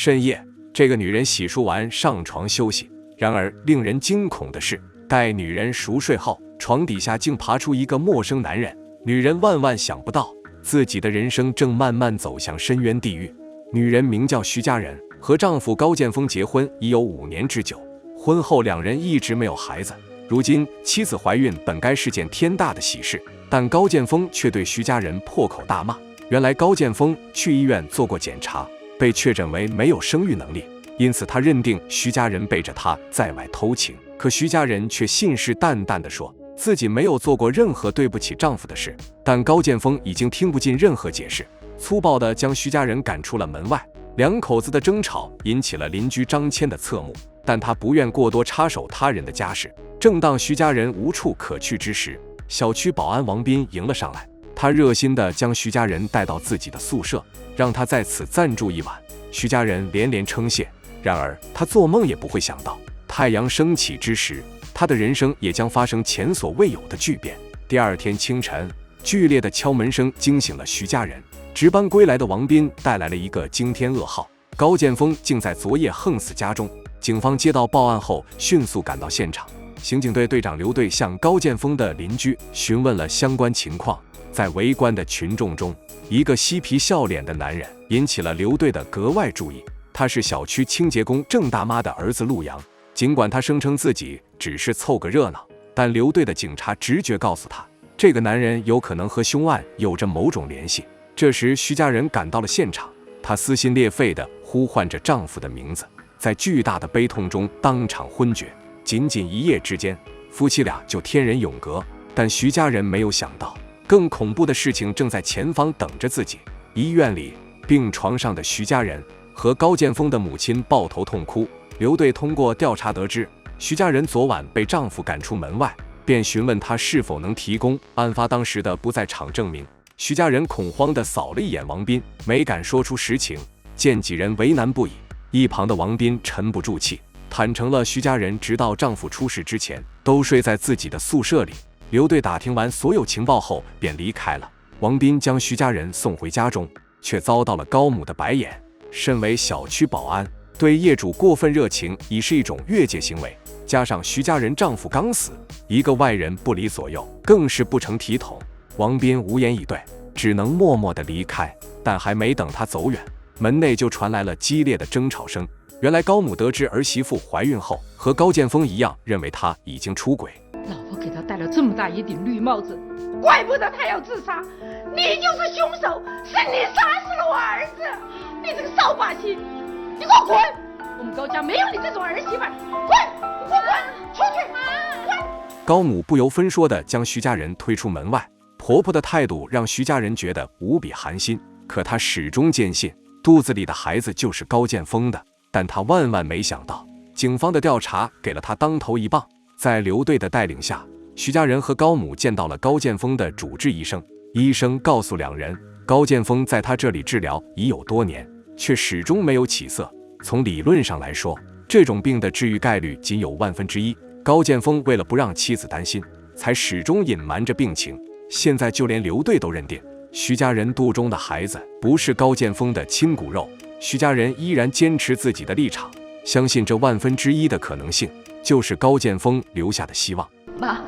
深夜，这个女人洗漱完上床休息，然而令人惊恐的是，待女人熟睡后，床底下竟爬出一个陌生男人。女人万万想不到，自己的人生正慢慢走向深渊地狱。女人名叫徐佳人，和丈夫高剑锋结婚已有5年之久，婚后两人一直没有孩子。如今妻子怀孕本该是件天大的喜事，但高剑锋却对徐佳人破口大骂。原来高剑锋去医院做过检查，被确诊为没有生育能力，因此他认定徐佳人背着他在外偷情。可徐佳人却信誓旦旦地说自己没有做过任何对不起丈夫的事，但高剑锋已经听不进任何解释，粗暴地将徐佳人赶出了门外。两口子的争吵引起了邻居张谦的侧目，但他不愿过多插手他人的家事。正当徐佳人无处可去之时，小区保安王斌迎了上来，他热心地将徐佳人带到自己的宿舍，让他在此暂住一晚。徐佳人连连称谢，然而他做梦也不会想到，太阳升起之时，他的人生也将发生前所未有的巨变。第二天清晨，剧烈的敲门声惊醒了徐佳人。值班归来的王斌带来了一个惊天噩耗，高剑锋竟在昨夜横死家中。警方接到报案后迅速赶到现场，刑警队队长刘队向高剑锋的邻居询问了相关情况。在围观的群众中，一个嬉皮笑脸的男人引起了刘队的格外注意，他是小区清洁工郑大妈的儿子陆阳。尽管他声称自己只是凑个热闹，但刘队的警察直觉告诉他，这个男人有可能和凶案有着某种联系。这时徐佳人赶到了现场，她撕心裂肺地呼唤着丈夫的名字，在巨大的悲痛中当场昏厥。仅仅一夜之间，夫妻俩就天人永隔。但徐佳人没有想到，更恐怖的事情正在前方等着自己。医院里，病床上的徐佳人和高剑锋的母亲抱头痛哭。刘队通过调查得知，徐佳人昨晚被丈夫赶出门外，便询问她是否能提供案发当时的不在场证明。徐佳人恐慌地扫了一眼王斌，没敢说出实情，见几人为难不已。一旁的王斌沉不住气，坦诚了徐佳人直到丈夫出事之前都睡在自己的宿舍里。刘队打听完所有情报后便离开了。王斌将徐佳人送回家中，却遭到了高母的白眼。身为小区保安，对业主过分热情已是一种越界行为，加上徐佳人丈夫刚死，一个外人不离左右，更是不成体统。王斌无言以对，只能默默地离开。但还没等他走远，门内就传来了激烈的争吵声。原来高母得知儿媳妇怀孕后，和高剑锋一样，认为她已经出轨。老婆给他戴了这么大一顶绿帽子，怪不得他要自杀。你就是凶手，是你杀死了我儿子！你这个扫把星，你给我滚！我们高家没有你这种儿媳妇，滚！你给我滚出去！滚！高母不由分说地将徐佳人推出门外。婆婆的态度让徐佳人觉得无比寒心，可她始终坚信肚子里的孩子就是高剑锋的。但她万万没想到，警方的调查给了她当头一棒。在刘队的带领下，徐佳人和高母见到了高剑锋的主治医生。医生告诉两人，高剑锋在他这里治疗已有多年，却始终没有起色。从理论上来说，这种病的治愈概率仅有1/1000。高剑锋为了不让妻子担心，才始终隐瞒着病情。现在就连刘队都认定徐佳人肚中的孩子不是高剑锋的亲骨肉。徐佳人依然坚持自己的立场，相信这1/1000的可能性就是高剑锋留下的希望。妈，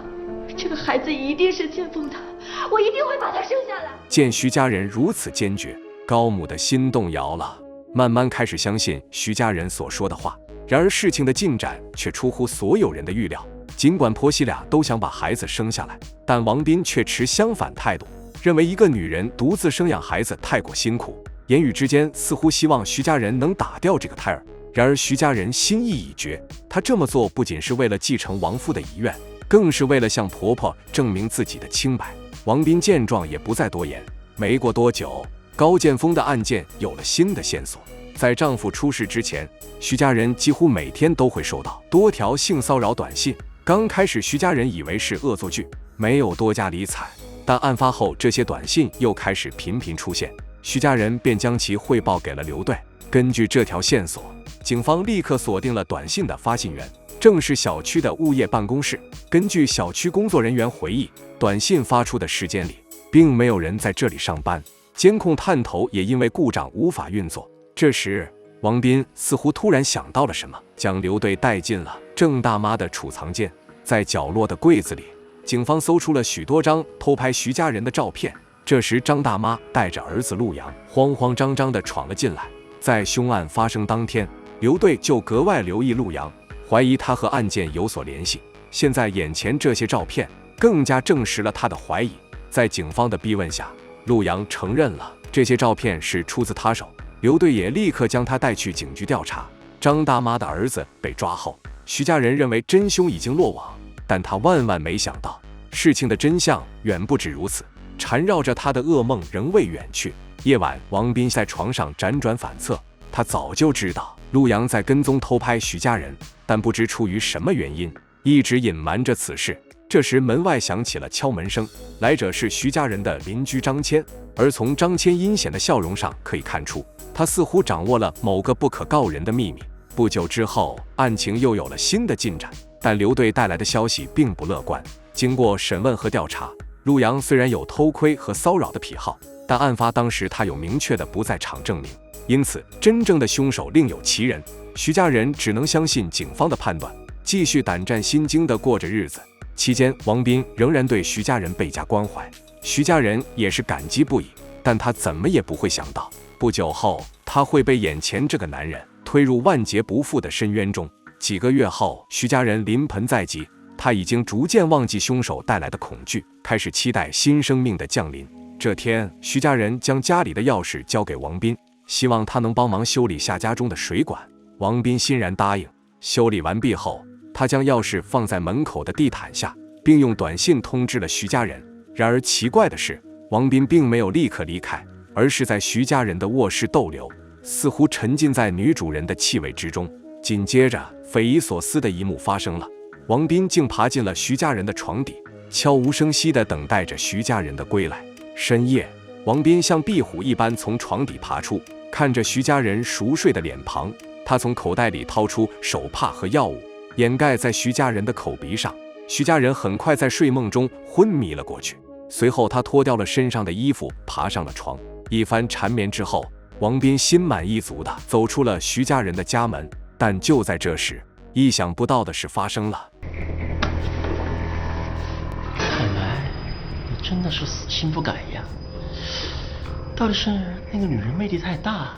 这个孩子一定是剑锋的，我一定会把他生下来。见徐佳人如此坚决，高母的心动摇了，慢慢开始相信徐佳人所说的话。然而事情的进展却出乎所有人的预料。尽管婆媳俩都想把孩子生下来，但王斌却持相反态度，认为一个女人独自生养孩子太过辛苦，言语之间似乎希望徐佳人能打掉这个胎儿。然而徐佳人心意已决，她这么做不仅是为了继承亡夫的遗愿，更是为了向婆婆证明自己的清白。王斌见状也不再多言。没过多久，高剑锋的案件有了新的线索。在丈夫出事之前，徐佳人几乎每天都会收到多条性骚扰短信。刚开始徐佳人以为是恶作剧，没有多加理睬，但案发后这些短信又开始频频出现，徐佳人便将其汇报给了刘队。根据这条线索，警方立刻锁定了短信的发信源，正是小区的物业办公室。根据小区工作人员回忆，短信发出的时间里，并没有人在这里上班，监控探头也因为故障无法运作。这时，王斌似乎突然想到了什么，将刘队带进了郑大妈的储藏间。在角落的柜子里，警方搜出了许多张偷拍徐家人的照片。这时，张大妈带着儿子陆阳慌慌张张地闯了进来。在凶案发生当天，刘队就格外留意陆阳，怀疑他和案件有所联系。现在眼前这些照片更加证实了他的怀疑。在警方的逼问下，陆阳承认了这些照片是出自他手。刘队也立刻将他带去警局调查。张大妈的儿子被抓后，徐家人认为真凶已经落网，但他万万没想到，事情的真相远不止如此。缠绕着他的噩梦仍未远去。夜晚，王斌在床上辗转反侧，他早就知道陆阳在跟踪偷拍徐家人，但不知出于什么原因，一直隐瞒着此事。这时门外响起了敲门声，来者是徐家人的邻居张谦，而从张谦阴险的笑容上可以看出，他似乎掌握了某个不可告人的秘密。不久之后，案情又有了新的进展，但刘队带来的消息并不乐观。经过审问和调查，陆阳虽然有偷窥和骚扰的癖好，但案发当时他有明确的不在场证明，因此真正的凶手另有其人。徐家人只能相信警方的判断，继续胆战心惊地过着日子。期间，王斌仍然对徐家人倍加关怀，徐家人也是感激不已。但他怎么也不会想到，不久后他会被眼前这个男人推入万劫不复的深渊中。几个月后，徐家人临盆在即，他已经逐渐忘记凶手带来的恐惧，开始期待新生命的降临。这天，徐家人将家里的钥匙交给王斌，希望他能帮忙修理下家中的水管。王斌欣然答应。修理完毕后，他将钥匙放在门口的地毯下，并用短信通知了徐家人。然而奇怪的是，王斌并没有立刻离开，而是在徐家人的卧室逗留，似乎沉浸在女主人的气味之中。紧接着，匪夷所思的一幕发生了，王斌竟爬进了徐家人的床底，悄无声息地等待着徐家人的归来。深夜，王斌像壁虎一般从床底爬出，看着徐家人熟睡的脸庞，他从口袋里掏出手帕和药物，掩盖在徐家人的口鼻上。徐家人很快在睡梦中昏迷了过去。随后他脱掉了身上的衣服，爬上了床。一番缠绵之后，王斌心满意足地走出了徐家人的家门。但就在这时，意想不到的事发生了。看来你真的是死心不改呀！到底是那个女人魅力太大，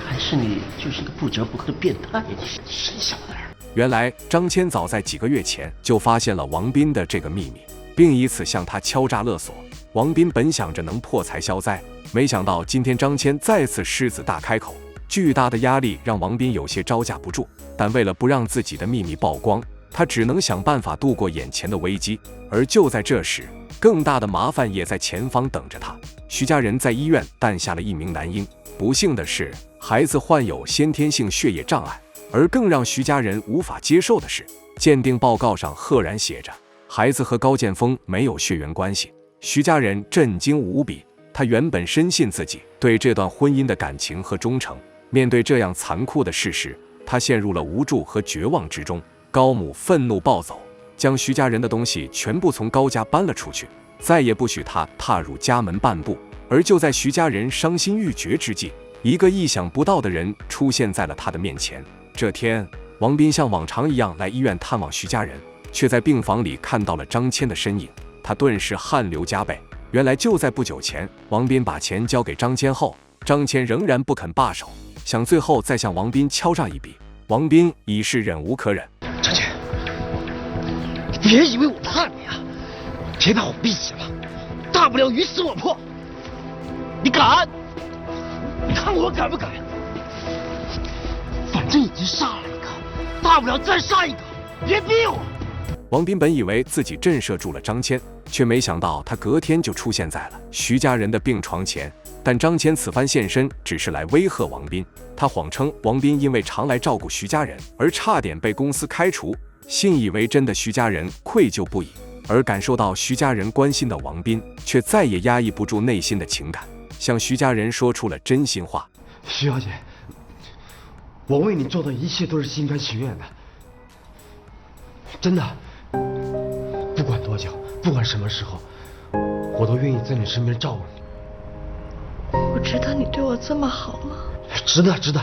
还是你就是个不折不扣的变态？你真小子！原来张谦早在几个月前就发现了王斌的这个秘密，并以此向他敲诈勒索。王斌本想着能破财消灾，没想到今天张谦再次狮子大开口。巨大的压力让王斌有些招架不住，但为了不让自己的秘密曝光，他只能想办法度过眼前的危机。而就在这时，更大的麻烦也在前方等着他。徐家人在医院诞下了一名男婴，不幸的是，孩子患有先天性血液障碍。而更让徐家人无法接受的是，鉴定报告上赫然写着孩子和高剑锋没有血缘关系。徐家人震惊无比，他原本深信自己对这段婚姻的感情和忠诚，面对这样残酷的事实，他陷入了无助和绝望之中。高母愤怒暴走，将徐家人的东西全部从高家搬了出去，再也不许他踏入家门半步。而就在徐家人伤心欲绝之际，一个意想不到的人出现在了他的面前。这天，王斌像往常一样来医院探望徐家人，却在病房里看到了张谦的身影，他顿时汗流浃背。原来就在不久前，王斌把钱交给张谦后，张谦仍然不肯罢手，想最后再向王斌敲诈一笔。王斌已是忍无可忍。张谦，你别以为我怕你啊！别把我逼急了，大不了鱼死网破。你敢？你看我敢不敢？反正已经杀了一个，大不了再杀一个，别逼我。王斌本以为自己震慑住了张谦，却没想到他隔天就出现在了徐家人的病床前。但张谦此番现身只是来威吓王斌，他谎称王斌因为常来照顾徐家人而差点被公司开除。信以为真的徐家人愧疚不已，而感受到徐家人关心的王斌却再也压抑不住内心的情感，向徐家人说出了真心话。徐小姐，我为你做的一切都是心甘情愿的，真的，不管多久，不管什么时候，我都愿意在你身边照顾你。我值得你对我这么好吗？值得，值得，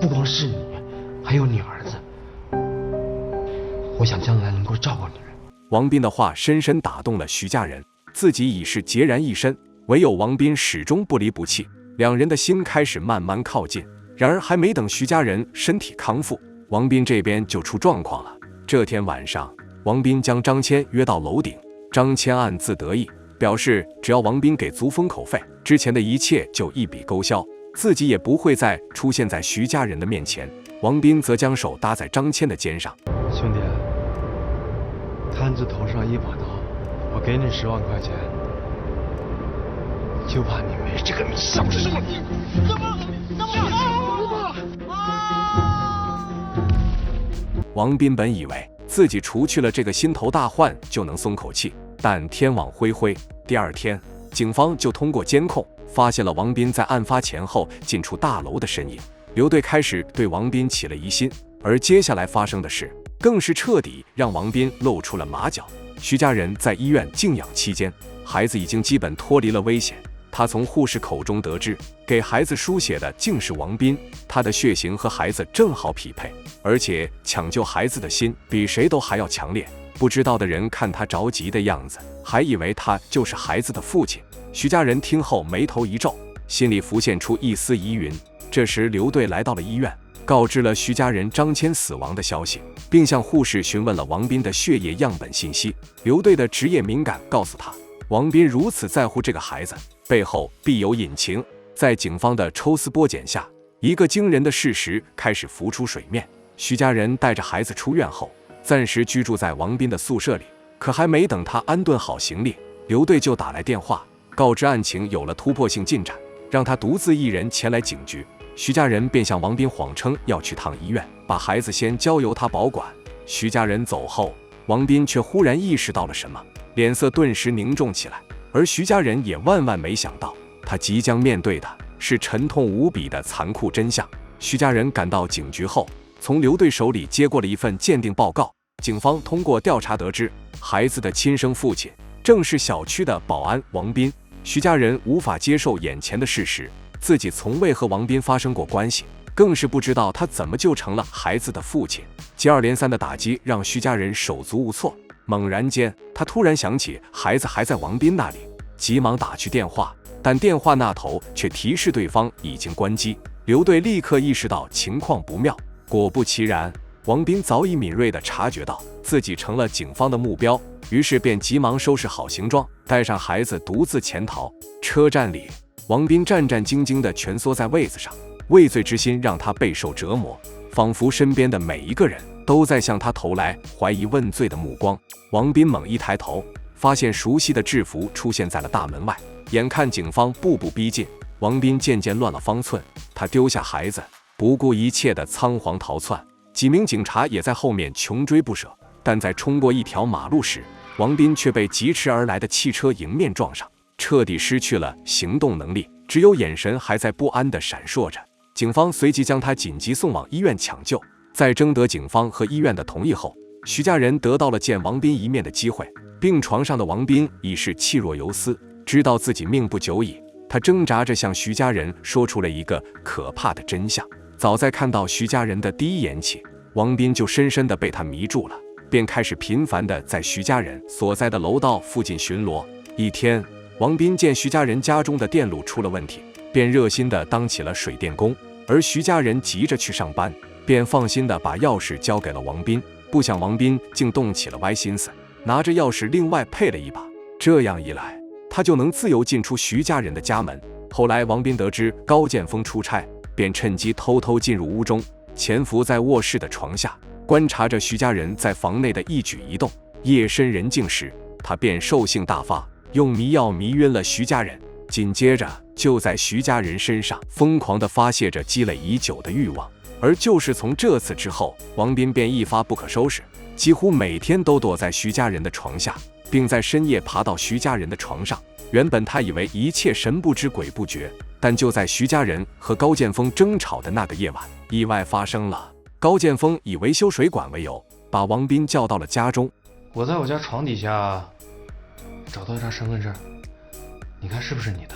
不光是你，还有你儿子。我想将来能够照顾你们。王斌的话深深打动了徐家人，自己已是孑然一身，唯有王斌始终不离不弃，两人的心开始慢慢靠近。然而还没等徐家人身体康复，王斌这边就出状况了。这天晚上，王斌将张谦约到楼顶，张谦暗自得意，表示只要王斌给足封口费，之前的一切就一笔勾销，自己也不会再出现在徐家人的面前。王斌则将手搭在张谦的肩上，兄弟，摊子头上一把刀，我给你10万块钱，就怕你没这个命。小师傅，王斌本以为自己除去了这个心头大患就能松口气，但天网恢恢，第二天，警方就通过监控发现了王斌在案发前后进出大楼的身影。刘队开始对王斌起了疑心，而接下来发生的事更是彻底让王斌露出了马脚。徐家人在医院静养期间，孩子已经基本脱离了危险。他从护士口中得知，给孩子输血的竟是王斌，他的血型和孩子正好匹配，而且抢救孩子的心比谁都还要强烈。不知道的人看他着急的样子，还以为他就是孩子的父亲。徐家人听后眉头一皱，心里浮现出一丝疑云。这时刘队来到了医院，告知了徐家人张谦死亡的消息，并向护士询问了王斌的血液样本信息。刘队的职业敏感告诉他，王斌如此在乎这个孩子，背后必有隐情。在警方的抽丝剥茧下，一个惊人的事实开始浮出水面。徐家人带着孩子出院后，暂时居住在王斌的宿舍里，可还没等他安顿好行李，刘队就打来电话，告知案情有了突破性进展，让他独自一人前来警局。徐家人便向王斌谎称要去趟医院，把孩子先交由他保管。徐家人走后，王斌却忽然意识到了什么，脸色顿时凝重起来。而徐家人也万万没想到，他即将面对的是沉痛无比的残酷真相。徐家人赶到警局后，从刘队手里接过了一份鉴定报告。警方通过调查得知，孩子的亲生父亲正是小区的保安王斌。徐家人无法接受眼前的事实，自己从未和王斌发生过关系，更是不知道他怎么就成了孩子的父亲。接二连三的打击让徐家人手足无措。猛然间，他突然想起孩子还在王斌那里，急忙打去电话，但电话那头却提示对方已经关机。刘队立刻意识到情况不妙，果不其然，王斌早已敏锐地察觉到自己成了警方的目标，于是便急忙收拾好行装，带上孩子独自潜逃。车站里，王斌战战兢兢地蜷缩在位子上，畏罪之心让他备受折磨，仿佛身边的每一个人都在向他投来怀疑问罪的目光。王斌猛一抬头，发现熟悉的制服出现在了大门外。眼看警方步步逼近，王斌渐渐乱了方寸。他丢下孩子，不顾一切的仓皇逃窜。几名警察也在后面穷追不舍，但在冲过一条马路时，王斌却被疾驰而来的汽车迎面撞上，彻底失去了行动能力，只有眼神还在不安地闪烁着。警方随即将他紧急送往医院抢救。在征得警方和医院的同意后，徐家人得到了见王斌一面的机会。病床上的王斌已是气若游丝，知道自己命不久矣。他挣扎着向徐家人说出了一个可怕的真相。早在看到徐家人的第一眼起，王斌就深深地被他迷住了，便开始频繁地在徐家人所在的楼道附近巡逻。一天，王斌见徐家人家中的电路出了问题，便热心地当起了水电工，而徐家人急着去上班，便放心地把钥匙交给了王斌。不想王斌竟动起了歪心思，拿着钥匙另外配了一把，这样一来，他就能自由进出徐家人的家门。后来王斌得知高剑锋出差，便趁机偷偷进入屋中，潜伏在卧室的床下，观察着徐家人在房内的一举一动。夜深人静时，他便兽性大发，用迷药迷晕了徐家人，紧接着就在徐家人身上疯狂地发泄着积累已久的欲望。而就是从这次之后，王斌便一发不可收拾，几乎每天都躲在徐家人的床下，并在深夜爬到徐家人的床上。原本他以为一切神不知鬼不觉，但就在徐家人和高剑锋争吵的那个夜晚，意外发生了。高剑锋以维修水管为由，把王斌叫到了家中。我在我家床底下找到一张身份证，你看是不是你的？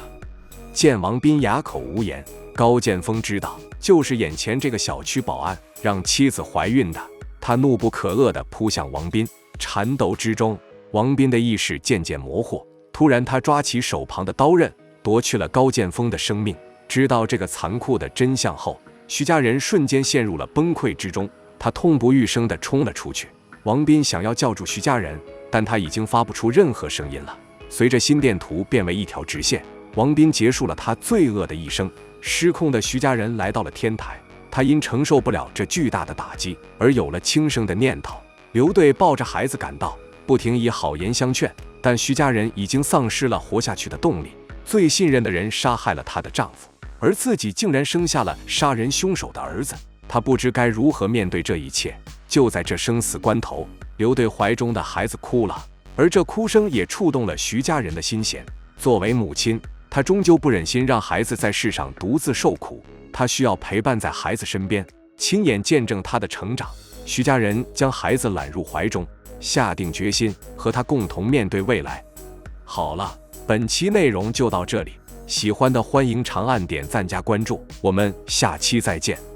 见王斌哑口无言，高剑锋知道，就是眼前这个小区保安让妻子怀孕的，他怒不可遏地扑向王斌。缠斗之中，王斌的意识渐渐模糊，突然他抓起手旁的刀刃，夺去了高剑锋的生命。知道这个残酷的真相后，徐家人瞬间陷入了崩溃之中，他痛不欲生地冲了出去。王斌想要叫住徐家人，但他已经发不出任何声音了。随着心电图变为一条直线，王斌结束了他罪恶的一生。失控的徐家人来到了天台，他因承受不了这巨大的打击而有了轻生的念头。刘队抱着孩子赶到，不停以好言相劝，但徐家人已经丧失了活下去的动力。最信任的人杀害了她的丈夫，而自己竟然生下了杀人凶手的儿子。她不知该如何面对这一切。就在这生死关头，刘队怀中的孩子哭了，而这哭声也触动了徐家人的心弦。作为母亲，她终究不忍心让孩子在世上独自受苦，她需要陪伴在孩子身边，亲眼见证他的成长。徐家人将孩子揽入怀中，下定决心和他共同面对未来。好了，本期内容就到这里，喜欢的欢迎长按点赞加关注，我们下期再见。